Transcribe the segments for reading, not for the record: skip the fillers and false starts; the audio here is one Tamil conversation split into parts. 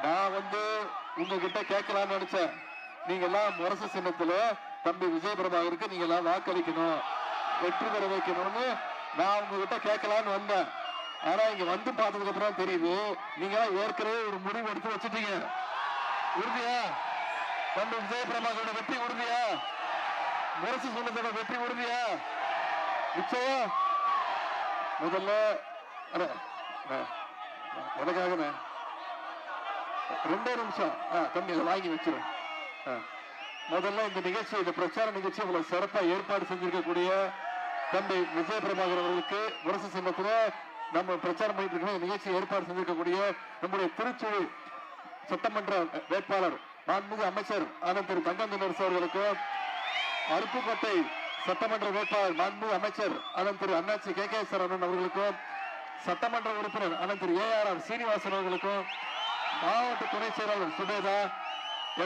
நான் உங்ககிட்ட கேட்கலாம்னு நினைச்சேன். நீங்க எல்லாம் முரசு சின்னத்துல தம்பி விஜய் பிரபாகருக்கு நீங்க எல்லாம் வாக்களிக்கணும், வெற்றி பெற வைக்கணும்னு நான் உங்ககிட்ட கேட்கலான்னு வந்தேன். ஆனா இங்க பார்த்ததுக்கு அப்புறம் தெரியுது நீங்க எல்லாம் ஏற்கனவே ஒரு முடிவு எடுத்து வச்சுட்டீங்க. உறுதியா? தம்பி விஜய் பிரபாகரோட வெற்றி உறுதியா? முரசு சின்னத்தோட வெற்றி உறுதியா? நிச்சயம். முதல்ல எனக்காக 2 நிமிஷம் தம்பி வாங்கி வச்சிருவேன். முதல்ல இந்த நிகழ்ச்சி, இந்த பிரச்சார நிகழ்ச்சி இவ்வளவு சிறப்பா ஏற்பாடு செஞ்சிருக்கக்கூடிய தம்பி விஜய் பிரபாகர் அவர்களுக்கு முரசு சின்னத்துல நம்ம பிரச்சாரம் பண்ணிட்டு இருக்கிற நிகழ்ச்சி ஏற்பாடு செஞ்சிருக்கக்கூடிய நம்முடைய திருச்சுழி சட்டமன்ற வேட்பாளர் மாண்புமிகு அமைச்சர் ஆனந்த் திரு தங்கம் தென்னரசு அவர்களுக்கும், அருப்புக்கோட்டை சட்டமன்ற வேட்பாளர் மாண்புமிகு அமைச்சர் ஆனந்த் திரு அண்ணாச்சி கே சரவணன் அவர்களுக்கும், சட்டமன்ற உறுப்பினர் ஆனந்த் திரு ARR சீனிவாசன் அவர்களுக்கும், மாவட்ட துணை செயலாளர் சுபேதா,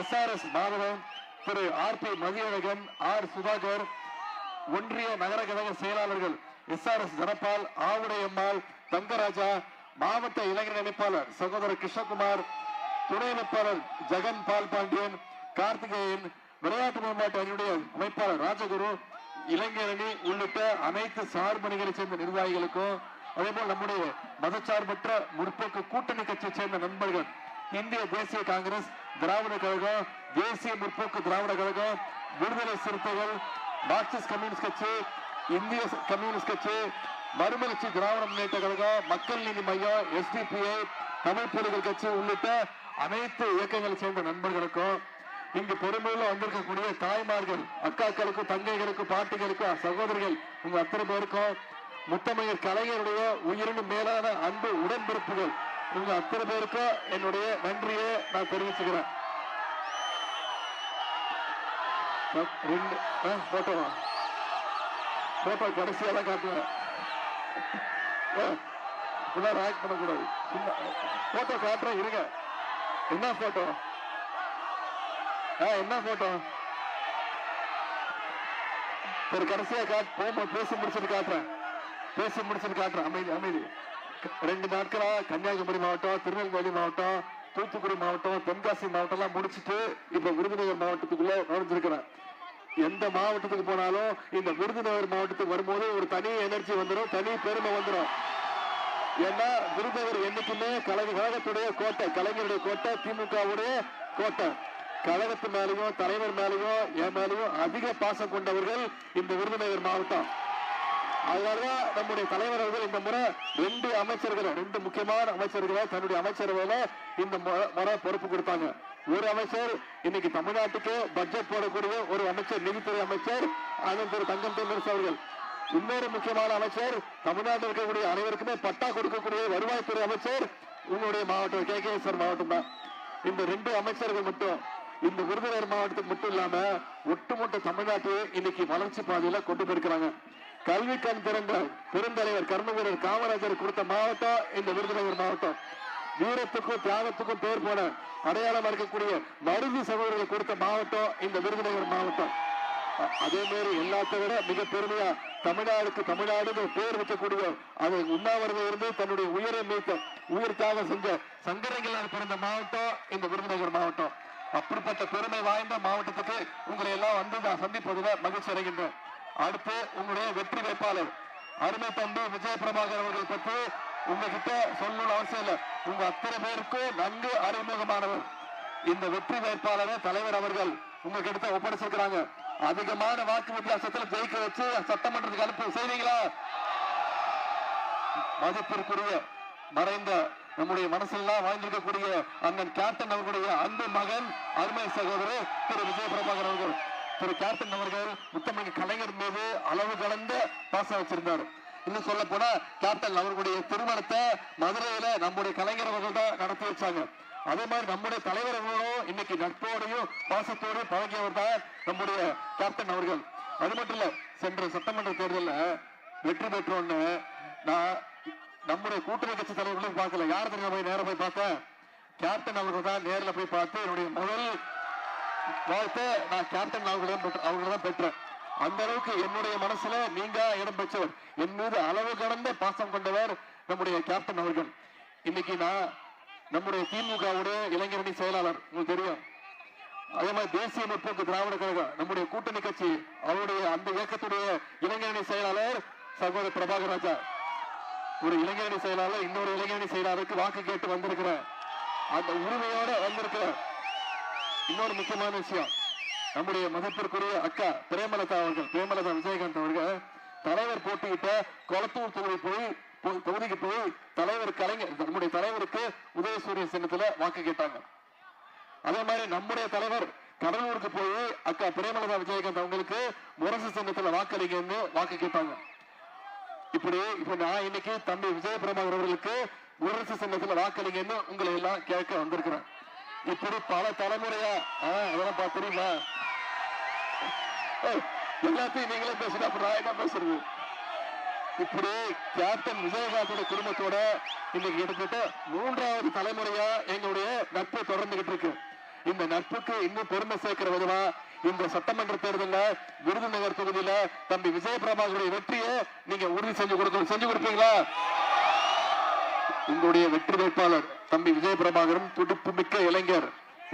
SRS மாதவன், திரு RP மதியழகன், R சுதாகர், ஒன்றிய நகர கழக செயலாளர்கள் SRS தனபால், ஆவுடையம்மாள், தங்கராஜா, மாவட்ட இளைஞர் அமைப்பாளர் சகோதரர் கிருஷ்ணகுமார், துணை அமைப்பாளர் ஜெகன் பால் பாண்டியன், கார்த்திகேயன், விளையாட்டு மேம்பாட்டு அணியுடைய அமைப்பாளர் ராஜகுரு, இளைஞர் அணி உள்ளிட்ட அனைத்து சார்பணிகளை சேர்ந்த நிர்வாகிகளுக்கும், அதேபோல் நம்முடைய மதச்சார்பற்ற முற்போக்கு கூட்டணி கட்சியை சேர்ந்த நண்பர்கள், இந்திய தேசிய காங்கிரஸ், திராவிட கழகம், தேசிய முற்போக்கு திராவிட கழகம், விடுதலை சிறுத்தைகள், மார்க்சிஸ்ட் கம்யூனிஸ்ட் கட்சி, இந்திய கம்யூனிஸ்ட் கட்சி, மறுமலர்ச்சி திராவிட முன்னேற்ற கழகம், மக்கள் நீதி மையம், SDPI, தமிழ் புலிகள் கட்சி உள்ளிட்ட அனைத்து இயக்கங்களை சேர்ந்த நண்பர்களுக்கும், இங்கு பெருமையில வந்திருக்கக்கூடிய தாய்மார்கள், அக்காக்களுக்கும், தங்கைகளுக்கும், பாட்டிகளுக்கும், சகோதரிகள், உங்க அத்தனை பேருக்கும், முத்தமிழர் கலைஞருடைய உயிரினும் மேலான அன்பு உடன்பிறப்புகள் உங்க அத்தனை பேருக்கும் என்னுடைய நன்றியை நான் தெரிவிச்சுக்கிறேன். போட்டோ கடைசியெல்லாம் காட்டுவேன். ஆக்ட் பண்ணக்கூடாது. போட்டோ காட்டுறேன், இருங்க. என்ன போட்டோ? என்ன போட்டோ? ஒரு கடைசியா போகும்போது பேசி முடிச்சுட்டு காட்டுறேன். அமைதி. 2 நாட்களா கன்னியாகுமரி மாவட்டம், திருநெல்வேலி மாவட்டம், தூத்துக்குடி மாவட்டம், தென்காசி மாவட்டம் எல்லாம் முடிச்சுட்டு இப்ப விருதுநகர் மாவட்டத்துக்குள்ள நுழைஞ்சிருக்கிறேன். எந்த மாவட்டத்துக்கு போனாலும் இந்த விருதுநகர் மாவட்டத்துக்கு வரும்போது ஒரு தனி எனர்ஜி வந்துடும், தனி பெருமை வந்துடும். ஏன்னா விருதுநகர் என்னைக்குமே கழகத்துடைய கோட்டை, கலைஞருடைய கோட்டை, திமுகவுடைய கோட்டை. கழகத்து மேலேயும் தலைவர் மேலேயும் என் மேலேயும் அதிக பாசம் கொண்டவர்கள் இந்த விருதுநகர் மாவட்டம். அதனாலதான் நம்முடைய தலைவர் அவர்கள் இந்த முறை 2 அமைச்சர்களை, 2 முக்கியமான அமைச்சர்களை தன்னுடைய அமைச்சரவையில இந்த முறை பொறுப்பு கொடுத்தாங்க. ஒரு அமைச்சர் இன்னைக்கு தமிழ்நாட்டுக்கு பட்ஜெட் போடக்கூடிய ஒரு அமைச்சர், நிதித்துறை அமைச்சர் ஆனந்த் திரு தங்கம் தென்னரசு அவர்கள். இன்னொரு முக்கியமான அமைச்சர், தமிழ்நாட்டில் இருக்கக்கூடிய அனைவருக்குமே பட்டா கொடுக்கக்கூடிய வருவாய்த்துறை அமைச்சர் உங்களுடைய மாவட்டம் KKSR மாவட்டம் தான். இந்த 2 அமைச்சர்கள் மட்டும் இந்த விருதுநகர் மாவட்டத்துக்கு மட்டும் இல்லாம ஒட்டுமொத்த தமிழ்நாட்டையே இன்னைக்கு வளர்ச்சி பாதையில கொண்டு போயிருக்கிறாங்க. கல்வி கண் திறந்த பெருந்தலைவர் கர்மவீரர் காமராஜர் கொடுத்த மாவட்டம் இந்த விருதுநகர் மாவட்டம். வீரத்துக்கும் தியாகத்துக்கும் பேர் போன அடையாளமா இருக்கக்கூடிய மருது சகோதரர்கள் கொடுத்த மாவட்டம் இந்த விருதுநகர் மாவட்டம். அதே மாதிரி எல்லாத்தை விட மிக பெருமையா தமிழ்நாடு பேர் வைக்கக்கூடிய அதை உண்ணாவிரதம் இருந்து தன்னுடைய உயிரை மீட்க உயிர் தியாகம் செஞ்ச சங்கரங்களால் பிறந்த மாவட்டம் இந்த விருதுநகர் மாவட்டம். அப்படிப்பட்ட பெருமை வாய்ந்த மாவட்டத்துக்கு உங்களை எல்லாம் நான் சந்திப்பதில் மகிழ்ச்சி அடைகின்றேன். அடுத்து உங்களுடைய வெற்றி வேட்பாளர் அருமை தம்பி விஜய் பிரபாகர் அவர்கள் பற்றி உங்ககிட்ட சொல்லணும்னு அவசியம் இல்லை. உங்க அத்தனை பேருக்கும் நன்கு அறிமுகமானவர். இந்த வெற்றி வேட்பாளரை தலைவர் அவர்கள் உங்ககிட்ட ஒப்படைச்சிருக்கிறாங்க. அதிகமான வாக்கு வித்தியாசத்தில் ஜெயிக்க வச்சு சட்டமன்றத்துக்கு அனுப்பி செய்வீங்களா? மதிப்பிற்குரிய மறைந்த நம்முடைய மனசெல்லாம் வாழ்ந்திருக்கக்கூடிய அண்ணன் கேப்டன் அவர்களுடைய அன்பு மகன் அருமை சகோதரர் திரு விஜய் பிரபாகர் அவர்கள். திரு கேப்டன் அவர்கள் முத்தமிழ் கலைஞர் மீது அளவு கலந்த பாசம் வச்சிருந்தார். இன்னும் சொல்ல போனா கேப்டன் அவர்களுடைய திருமணத்தை மதுரையில நம்முடைய கலைஞர் அவர்கள் தான் நடத்தி வச்சாங்க. அதே மாதிரி நம்முடைய தலைவர் அவர்களும் இன்னைக்கு நட்போடையும் பாசத்தோடையும் பழகியவர் தான் நம்முடைய கேப்டன் அவர்கள். அது மட்டும் இல்ல, சென்ற சட்டமன்ற தேர்தலில் வெற்றி பெற்றோன்னு நான் நம்முடைய கூட்டணி கட்சி தலைவர்களும் பார்க்கல. யார் தெரியும் போய் நேரம் போய் பார்த்தேன்? கேப்டன் அவர்கள் தான் நேரில் போய் பார்த்து என்னுடைய முதல் வாழ்த்து நான் கேப்டன் அவர்களிடம் பெற்றேன். அந்த அளவுக்கு என்னுடைய மனசுல நீங்க இடம் பெற்றவர், என் மீது அளவு கடந்த பாசம் கொண்டவர் நம்முடைய கேப்டன் அவர்கள். இன்னைக்கு நான் நம்முடைய திமுகவுடைய இளைஞர் இளைஞரணி செயலாளர் உங்களுக்கு தெரியும். அதே மாதிரி தேசிய முற்போக்கு திராவிட கழகம் நம்முடைய கூட்டணி கட்சி, அவருடைய அந்த இயக்கத்துடைய இளைஞரணி செயலாளர் சகோதரர் பிரபாகர் ராஜா. ஒரு இளைஞரணி செயலாளர் இன்னொரு இளைஞரணி செயலாளருக்கு வாக்கு கேட்டு வந்திருக்கிற அந்த உரிமையோட வந்திருக்கிற இன்னொரு முக்கியமான விஷயம், நம்முடைய மதிப்பிற்குரிய அக்கா பிரேமலதா அவர்கள், பிரேமலதா விஜயகாந்த் அவர்கள் தலைவர் போட்டியிட்ட கொளத்தூர் தொகுதிக்கு போய் தலைவர் கலைஞர், நம்முடைய தலைவருக்கு உதயசூரிய சின்னத்துல வாக்கு கேட்டாங்க. அதே மாதிரி நம்முடைய தலைவர் கடலூருக்கு போய் அக்கா பிரேமலதா விஜயகாந்த் அவங்களுக்கு முரசு சின்னத்துல வாக்களிங்கன்னு வாக்கு கேட்டாங்க. இப்ப நான் இன்னைக்கு தம்பி விஜய பிரபாகர் அவர்களுக்கு முரசு சின்னத்துல வாக்களிங்கன்னு உங்களை எல்லாம் கேட்க வந்திருக்கிறேன். இப்படி பல தலைமுறையா அதெல்லாம் பாத்துறீங்களா? எல்லாத்தையும் நீங்களே பேசுறா, அப்புறம் நான் என்ன பேசுறது? இப்படி கேப்டன் விஜயகாந்தோட குடும்பத்தோட இன்னைக்கு கிட்டத்தட்ட 3வது தலைமுறையா எங்களுடைய நட்பு தொடர்ந்துகிட்டு இருக்கு. இந்த நட்புக்கு இன்னும் பெருமை சேர்க்கிற விதமா இந்த சட்டமன்ற தேர்தலில் விருதுநகர் தொகுதியில தம்பி விஜய பிரபாகருடைய வெற்றியை நீங்க உறுதி செஞ்சு கொடுப்பீங்களா? உங்களுடைய வெற்றி வேட்பாளர் தம்பி விஜய பிரபாகரும் துடிப்பு மிக்க இளைஞர்,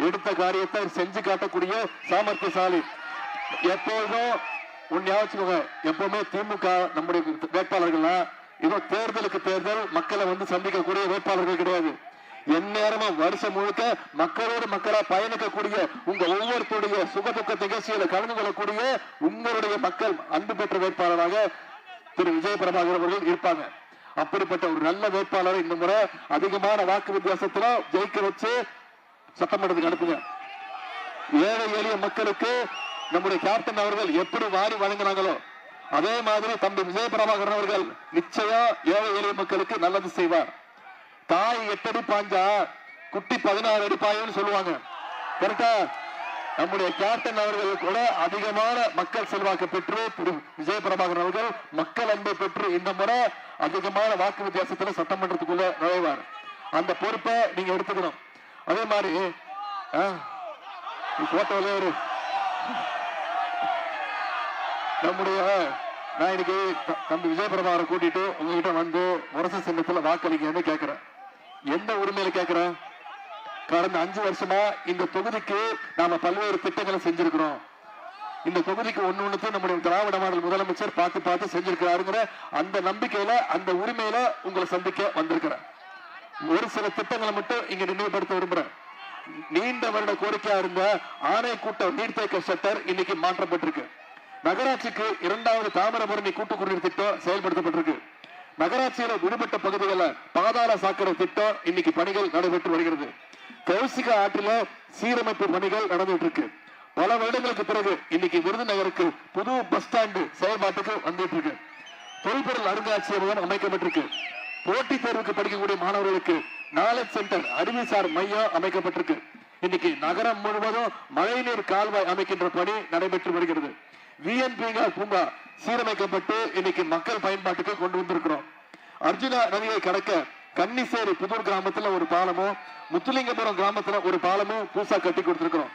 எடுத்த காரியத்தை செஞ்சு காட்டக்கூடிய சாமர்த்தியசாலி. எப்பொழுதும் எப்பவுமே திமுக நம்முடைய வேட்பாளர்கள்லாம் ஏதோ தேர்தலுக்கு தேர்தல் மக்களை வந்து சந்திக்கக்கூடிய வேட்பாளர்கள் கிடையாது. எந்நேரமும் வருஷம் முழுக்க மக்களோடு மக்களா பயணிக்கக்கூடிய உங்க ஒவ்வொருத்தருடைய சுகதுக்க நிகழ்ச்சியில கலந்து கொள்ளக்கூடிய உங்களுடைய மக்கள் அன்பு பெற்ற வேட்பாளராக திரு விஜய பிரபாகர் அவர்கள் இருப்பாங்க. அப்படிப்பட்ட ஒரு நல்ல வேட்பாளரை இந்த முறை அதிகமான வாக்கு வித்தியாசத்துல ஜெயிக்க வச்சு சட்டமன்றத்துக்கு அனுப்புங்க. ஏழை எளிய மக்களுக்கு நம்முடைய கேப்டன் அவர்கள் எப்படி வாரி வழங்கினாங்களோ அதே மாதிரி தம்பி விஜய பிரபாகர் அவர்கள் நிச்சயம் ஏழை எளிய மக்களுக்கு நல்லது செய்வார். தாய் 8 அடி பாஞ்சா குட்டி 16 அடி பாயும்னு சொல்லுவாங்க. கரெக்டா? நம்முடைய கேப்டன் அவர்கள் கூட அதிகமான மக்கள் செல்வாக்கு பெற்று திரு விஜய பிரபாகர் அவர்கள் மக்கள் அன்பை பெற்று இந்த முறை அதிகமான வாக்கு வித்தியாசத்துல சட்டமன்றத்துக்குள்ள நுழைவார். அந்த பொறுப்பை நீங்க எடுத்துக்கணும். அதே மாதிரி போட்டோல ஒரு நம்முடைய நான் இன்னைக்கு தம்பி விஜய பிரபாகரை கூட்டிட்டு உங்ககிட்ட வந்து முரசு சின்னத்துல வாக்களிங்கன்னு கேட்கிறேன். எந்த உரிமையில கேட்கிறேன்? கடந்த 5 வருஷமா இந்த தொகுதிக்கு நாம பல்வேறு திட்டங்களை செஞ்சிருக்கிறோம். இந்த தொகுதிக்கு ஒண்ணுக்கு நம்முடைய திராவிட மாடல் முதலமைச்சர் பார்த்து செஞ்சிருக்கிறாருங்கிற அந்த நம்பிக்கையில அந்த உரிமையில உங்களை சந்திக்க வந்திருக்கிறேன். ஒரு சில திட்டங்களை மட்டும் இங்க நினைவுபடுத்த விரும்புறேன். நீண்ட வருட கோரிக்கையா இருந்த ஆணைக்கூட்ட நீர்த்தேக்க ஷட்டர் இன்னைக்கு மாற்றப்பட்டிருக்கு. நகராட்சிக்கு 2வது தாமிரபரணி கூட்டு குடிநீர் திட்டம் செயல்படுத்தப்பட்டிருக்கு. நகராட்சியில விடுபட்ட பகுதிகளில் பாதாள சாக்கடை திட்டம் இன்னைக்கு பணிகள் நடைபெற்று வருகிறது. கௌசிக ஆற்றில சீரமைப்பு பணிகள் நடந்துட்டு இருக்கு. பல வருடங்களுக்கு பிறகு இன்னைக்கு விருதுநகருக்கு புது பஸ் ஸ்டாண்டு செயல்பாட்டுக்கு வந்துட்டு இருக்கு. தொல்பொருள் அருங்காட்சியகம் அமைக்கப்பட்டிருக்கு. போட்டித் தேர்வுக்கு படிக்கக்கூடிய மாணவர்களுக்கு நாலேஜ் சென்டர் அறிவுசார் மையம் அமைக்கப்பட்டிருக்கு. இன்னைக்கு நகரம் முழுவதும் மழைநீர் கால்வாய் அமைக்கின்ற பணி நடைபெற்று வருகிறது. விஎன்பி பூங்கா சீரமைக்கப்பட்டு இன்னைக்கு மக்கள் பயன்பாட்டுக்கு கொண்டு வந்திருக்கிறோம். அர்ஜுனா நதியை கடக்க கன்னிசேரி புதூர் கிராமத்துல ஒரு பாலமும் முத்துலிங்கபுரம் கிராமத்துல ஒரு பாலமும் புதுசா கட்டி கொடுத்திருக்கிறோம்.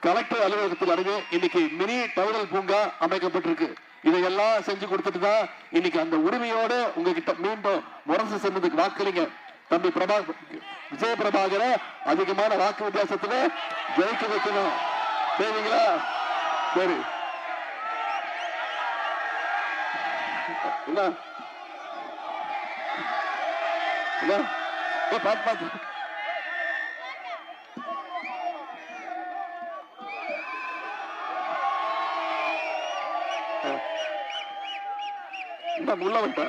கலெக்டர் அலுவலகத்தில் அருகே இன்னைக்கு மினி டைடல் பூங்கா அமைக்கப்பட்டிருக்கு. இதையெல்லாம் செஞ்சு கொடுத்துட்டு தான் இன்னைக்கு அந்த உரிமையோட உங்ககிட்ட மீண்டும் முரசு சென்றதுக்கு வாக்களிங்க. தம்பி விஜய பிரபாகரை அதிகமான வாக்கு வித்தியாசத்துல ஜெயிக்க வைக்கணும். சரிங்களா? சரி. பாத்து உள்ள வந்துட்ட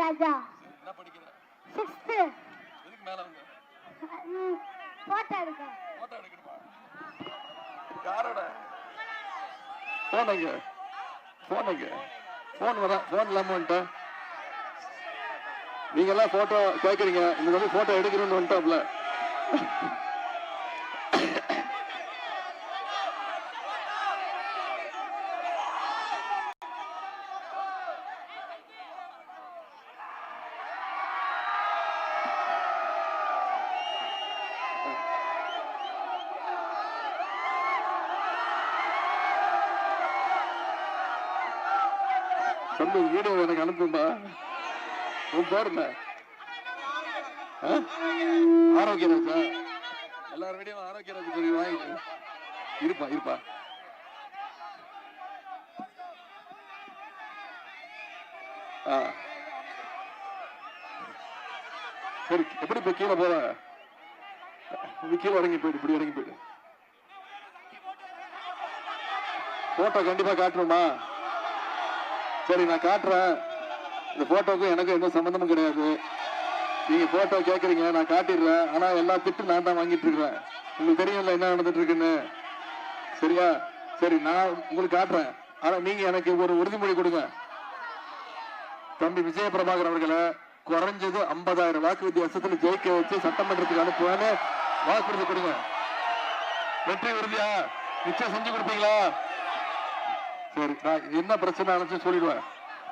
ராஜா போட்டோ எடுக்க யாரோட போனங்க போன் இல்லாம வந்துட்டேன். நீங்க எல்லாம் போட்டோ கேட்கறீங்க, இந்த வந்து போட்டோ எடுக்கணும்னு வந்துட்டோம்ல. தம்பி வீடியோ எனக்கு அனுப்பும்பா. உன் பேர் என்ன? ஆரோக்கியராஜா. எல்லாரும் வீடியோ ஆரோக்கியராஜ் சொல்லி வாங்கிட்டு இருப்பா இருப்பா. சரி, எப்படி இப்ப கீழே போற? கீழே இறங்கி போயிடு, இப்படி இறங்கி போயிடு. போட்டோ கண்டிப்பா காட்டணுமா? சரி, நான் காட்டுறேன். இந்த போட்டோக்கும் எனக்கு எந்த சம்பந்தமும் கிடையாது. நீங்க போட்டோ கேக்குறீங்க, நான் காட்டிடுறேன். ஆனா எல்லா திட்டும் நான் தான் வாங்கிட்டு இருக்கிறேன். உங்களுக்கு தெரியல என்ன நடந்துட்டு இருக்குன்னு. சரியா? சரி, நான் உங்களுக்கு காட்டுறேன். ஆனா நீங்க எனக்கு ஒரு உறுதிமொழி கொடுங்க. தம்பி விஜய பிரபாகர் அவர்களை குறைஞ்சது 50,000 வாக்கு வித்தியாசத்தில் ஜெயிக்க வச்சு சட்டமன்றத்துக்கு அனுப்புவேன்னு வாக்குறுதி கொடுங்க. வெற்றி உறுதியா? நிச்சயம் செஞ்சு கொடுப்பீங்களா? சரி, நான் என்ன பிரச்சனை ஆரம்பிச்சு சொல்லிடுவேன்.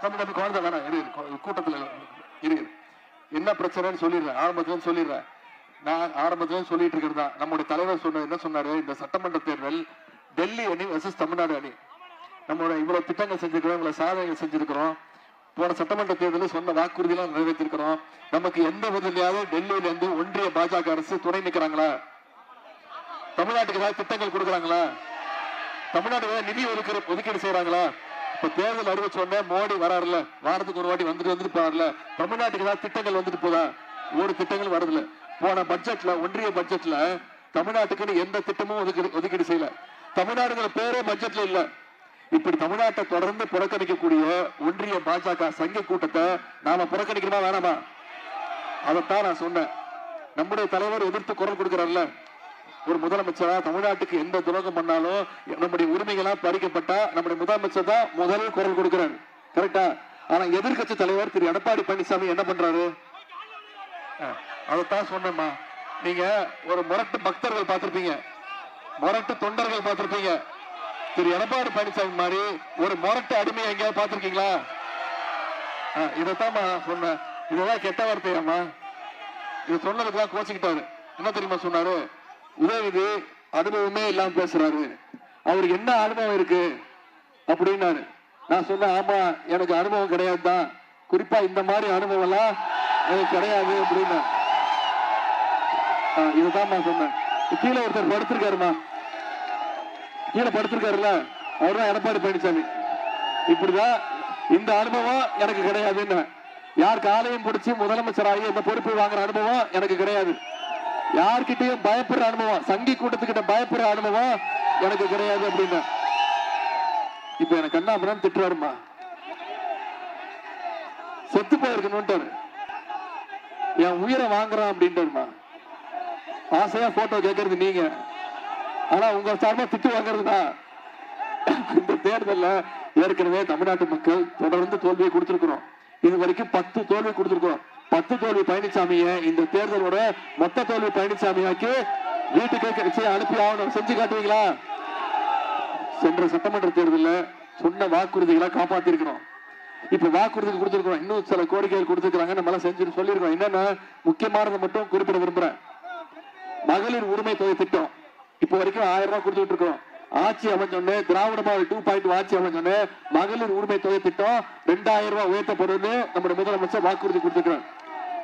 தம்பி குழந்தை வேணாம், கூட்டத்தில் இரு. என்ன பிரச்சனைன்னு சொல்லிடுறேன், ஆரம்பத்துல சொல்லிடுறேன். நான் ஆரம்பத்துல சொல்லிட்டு இருக்கிறது தான். நம்முடைய தலைவர் என்ன சொன்னாரு, இந்த சட்டமன்ற தேர்தல் டெல்லி அணி வெர்சஸ் தமிழ்நாடு அணி. நம்மளோட இவ்வளவு திட்டங்கள் செஞ்சிருக்கிறோம், இவ்வளவு சாதனைகள் செஞ்சிருக்கிறோம். போன சட்டமன்ற தேர்தலில் சொன்ன வாக்குறுதியெல்லாம் நிறைவேற்றிருக்கிறோம். நமக்கு எந்த விதத்திலாவது டெல்லியில இருந்து ஒன்றிய பாஜக அரசு துணை நிற்கிறாங்களா? தமிழ்நாட்டுக்கு ஏதாவது திட்டங்கள் கொடுக்குறாங்களா? தமிழ்நாட்டுக்கு நிதி ஒதுக்கீடு செய்யறாங்களா? இப்ப தேர்தல் அறிவிச்ச உடனே மோடி வராருல, வாரத்துக்கு ஒரு வாட்டி வந்துட்டு போறாருல. தமிழ்நாட்டுக்கு ஏதாவது திட்டங்கள் வந்துட்டு போதா? ஒரு திட்டங்கள் வரதுல. போன பட்ஜெட்ல, ஒன்றிய பட்ஜெட்ல தமிழ்நாட்டுக்குன்னு எந்த திட்டமும் ஒதுக்கீடு செய்யல. தமிழ்நாடுங்கிற பேரே பட்ஜெட்ல இல்ல. இப்படி தமிழ்நாட்டை தொடர்ந்து புறக்கணிக்கக்கூடிய ஒன்றிய பாஜக சங்க கூட்டத்தை நாம புறக்கணிக்கணுமா வேணாமா? அதைத்தான் நான் சொன்னேன். நம்முடைய தலைவர் எதிர்த்து குரல் கொடுக்கிறார்ல, ஒரு முதலமைச்சரா தமிழ்நாட்டுக்கு எந்த துரோகம் பண்ணாலும் நம்முடைய உரிமைகளா பறிக்கப்பட்டா நம்முடைய முதலமைச்சர் தான் முதல் குரல் கொடுக்கிறார். கரெக்டா? ஆனா எதிர்கட்சி தலைவர் திரு எடப்பாடி பழனிசாமி என்ன பண்றாரு? அதைத்தான் சொன்னேம்மா. நீங்க ஒரு முரட்டு பக்தர்கள் பார்த்திருப்பீங்க, முரட்டு தொண்டர்கள் பார்த்திருப்பீங்க. திரு எடப்பாடி பழனிசாமி மாதிரி ஒரு முரட்டு அடிமையை எங்கேயாவது பார்த்திருக்கீங்களா? இதைத்தான் சொன்னேன். இதெல்லாம் கெட்ட வார்த்தையாமா? இது சொன்னதுக்குலாம் கோச்சிக்கிட்டாரு. என்ன தெரியுமா சொன்னாரு? உதயநிதி அனுபவமே இல்லாம பேசுறாரு, அவருக்கு என்ன அனுபவம் இருக்கு அப்படின்னாரு. நான் சொன்னேன், ஆமா எனக்கு அனுபவம் கிடையாது தான், குறிப்பா இந்த மாதிரி அனுபவம் எல்லாம் எனக்கு கிடையாது அப்படின்னு. இதுதான் நான் சொன்னேன். கீழே ஒருத்தர் படுத்திருக்காருமா, கீழே படுத்திருக்காருல்ல, அவர்தான் எடப்பாடி பழனிசாமி. இப்படிதான் இந்த அனுபவம் எனக்கு கிடையாதுன்னு. யார் காலையும் பிடிச்சி முதலமைச்சராகி இந்த பொறுப்பு வாங்குற அனுபவம் எனக்கு கிடையாது. யார்கிட்டையும் பயப்படுற அனுபவம், சங்கி கூட்டத்துக்கிட்ட பயப்படுற அனுபவம் எனக்கு கிடையாது அப்படின்னு. இப்ப எனக்கு அண்ணாமலன் திட்டுறாருமா, செத்து போயிருக்கணும், என் உயிரை வாங்குறான் அப்படின்ட்டுமா. ஆசையா போட்டோ கேட்கறது நீங்க, ஆனா உங்க சார்பா திட்டு வாங்குறதுனா. இந்த தேர்தல்ல ஏற்கனவே தமிழ்நாட்டு மக்கள் தொடர்ந்து தோல்வியை கொடுத்திருக்கிறோம். இது வரைக்கும் 10 தோல்வி கொடுத்திருக்கோம். 10 தோல்வி பழனிசாமிய இந்த தேர்தலோட மொத்த தோல்வி பழனிசாமியாக்கி வீட்டுக்கு அனுப்பி ஆகணும். செஞ்சு காட்டுவீங்களா? சென்ற சட்டமன்ற தேர்தலில் சொன்ன வாக்குறுதிகளை காப்பாத்திருக்கிறோம். இப்ப வாக்குறுதி கொடுத்திருக்கிறோம், இன்னும் சில கோரிக்கைகள் கொடுத்திருக்காங்க, நம்ம எல்லாம் செஞ்சு சொல்லிருக்கோம். என்னன்னா முக்கியமானதை மட்டும் குறிப்பிட விரும்புறேன். மகளிர் உரிமை தொகை திட்டம் இப்ப வரைக்கும் 1000 ரூபாய் கொடுத்துட்டு இருக்கோம். ஆட்சி அமைஞ்சோன்னு திராவிட மாடல் 2.0 ஆட்சி அமைஞ்சோன்னு மகளிர் உரிமை தொகை திட்டம் 2000 ரூபாய் உயர்த்தப்படும் நம்முடைய முதலமைச்சர் வாக்குறுதி கொடுத்திருக்கிறார்.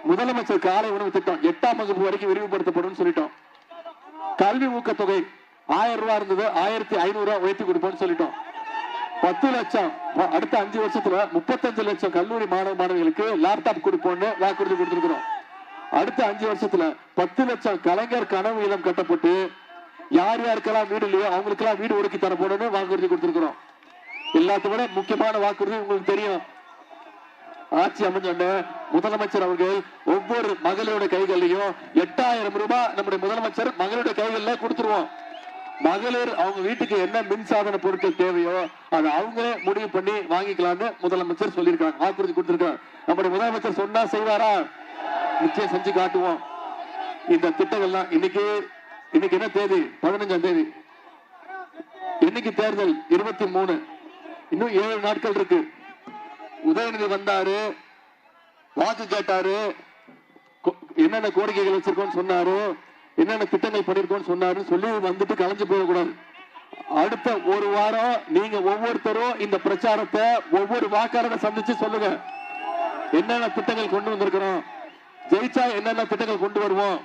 முதலமைச்சர் காலை உணவு திட்டம் 8ஆம் வகுப்பு வரைக்கும் விரிவுபடுத்தப்படும் சொல்லிட்டோம். கல்வி ஊக்கத்தொகை 1000 ரூபாய் இருந்தது 1500 ரூபாய் உயர்த்தி கொடுப்போம்னு சொல்லிட்டோம். 10 லட்சம் அடுத்த 5 வருஷத்துல 35 லட்சம் கல்லூரி மாணவ மாணவிகளுக்கு லேப்டாப் கொடுப்போம்னு வாக்குறுதி கொடுத்திருக்கிறோம். அடுத்த 5 வருஷத்துல 10 லட்சம் கலைஞர் கனவு இல்லம் கட்டப்பட்டு யார் யாருக்கெல்லாம் வீடு இல்லையோ அவங்களுக்கு எல்லாம் வீடு ஒதுக்கி தரப்போன்னு வாக்குறுதி கொடுத்திருக்கிறோம். எல்லாத்தோட முக்கியமான வாக்குறுதி உங்களுக்கு தெரியும். ஆட்சி அமைஞ்ச முதலமைச்சர் அவர்கள் ஒவ்வொரு மகளிரோட கைகள்லையும் 8000 ரூபாய் நம்முடைய முதலமைச்சர் மகளிரோட கைகள்ல கொடுத்துருவோம். மகளிர் அவங்க வீட்டுக்கு என்ன மின்சாதன பொருட்கள் தேவையோ அதை அவங்களே முடிவு பண்ணி வாங்கிக்கலாம்னு முதலமைச்சர் சொல்லியிருக்காங்க, வாக்குறுதி கொடுத்திருக்காங்க. நம்முடைய முதலமைச்சர் சொன்னா செய்வாரா? நிச்சயம் செஞ்சு காட்டுவோம். இந்த திட்டங்கள்லாம் இன்னைக்கு என்ன தேதி? 15ஆம் தேதி. இன்னைக்கு தேர்தல் 23, இன்னும் 7 நாட்கள் இருக்கு. உதயநிதி வந்தாரு, வாக்கு கேட்டாரு, என்னென்ன கோரிக்கைகள் வச்சிருக்கோம்னு சொன்னாரு, என்னென்ன திட்டங்கள் பண்ணிருக்கோம்னு சொன்னாரு, சொல்லி வந்துட்டு கலைஞ்சு போகக்கூடாது. அடுத்த ஒரு வாரம் நீங்க ஒவ்வொருத்தரும் இந்த பிரச்சாரத்தை ஒவ்வொரு வாக்காளரை சந்திச்சு சொல்லுங்க. என்னென்ன திட்டங்கள் கொண்டு வந்திருக்கிறோம், ஜெயிச்சா என்னென்ன திட்டங்கள் கொண்டு வருவோம்,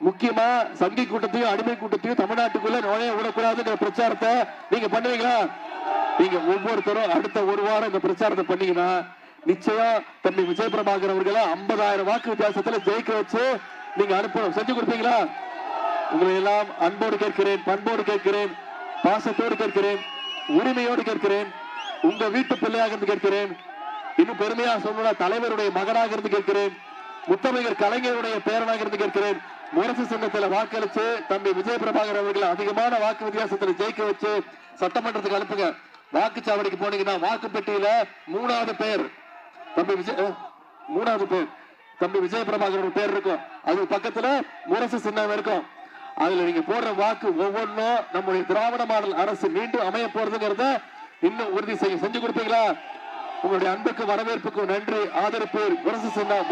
முக்கியமா சங்கி கூட்டத்தையும் அடிமை கூட்டத்தையும் தமிழ்நாட்டுக்குள்ள நுழைய விடக்கூடாதுங்கிற பிரச்சாரத்தை நீங்க பண்ணுவீங்களா? நீங்க ஒவ்வொருத்தரும் அடுத்த ஒரு வாரம் இந்த பிரச்சாரத்தை பண்ணீங்கன்னா நிச்சயம் தம்பி விஜய் பிரபாகர் அவர்களை 50,000 வாக்கு வித்தியாசத்துல ஜெயிக்க வச்சு நீங்க அனுப்பணும். செஞ்சு கொடுப்பீங்களா? உங்களை எல்லாம் அன்போடு கேட்கிறேன், பண்போடு கேட்கிறேன், பாசத்தோடு கேட்கிறேன், உரிமையோடு கேட்கிறேன், உங்க வீட்டு பிள்ளையாக இருந்து கேட்கிறேன், இன்னும் பெருமையா சொல்லணும்னா தலைவருடைய மகனாக இருந்து கேட்கிறேன், முத்தமிழர் கலைஞருடைய பேரனாக இருந்து கேட்கிறேன். முரசு சின்னத்தில் வாக்களிச்சு தம்பி விஜய் பிரபாகர் அவர்களை அதிகமான வாக்கு வித்தியாசத்தில் ஜெயிக்க வச்சு சட்டமன்றத்துக்கு அனுப்புங்க. வாக்குச்சாவடிக்கு போனீங்கன்னா வாக்கு பெட்டியில 3வது பேர் தம்பி விஜய் பிரபாகர் பேர் இருக்கும். அது பக்கத்துல முரசு சின்னம் இருக்கும். அதுல நீங்க போடுற வாக்கு ஒவ்வொன்றும் நம்முடைய திராவிட மாடல் அரசு மீண்டும் அமைய போறதுங்கிறத இன்னும் உறுதி செஞ்சு கொடுப்பீங்களா? உங்களுடைய அன்புக்கு வரவேற்புக்கு நன்றி. ஆதரிப்பு முரசு சின்னம்.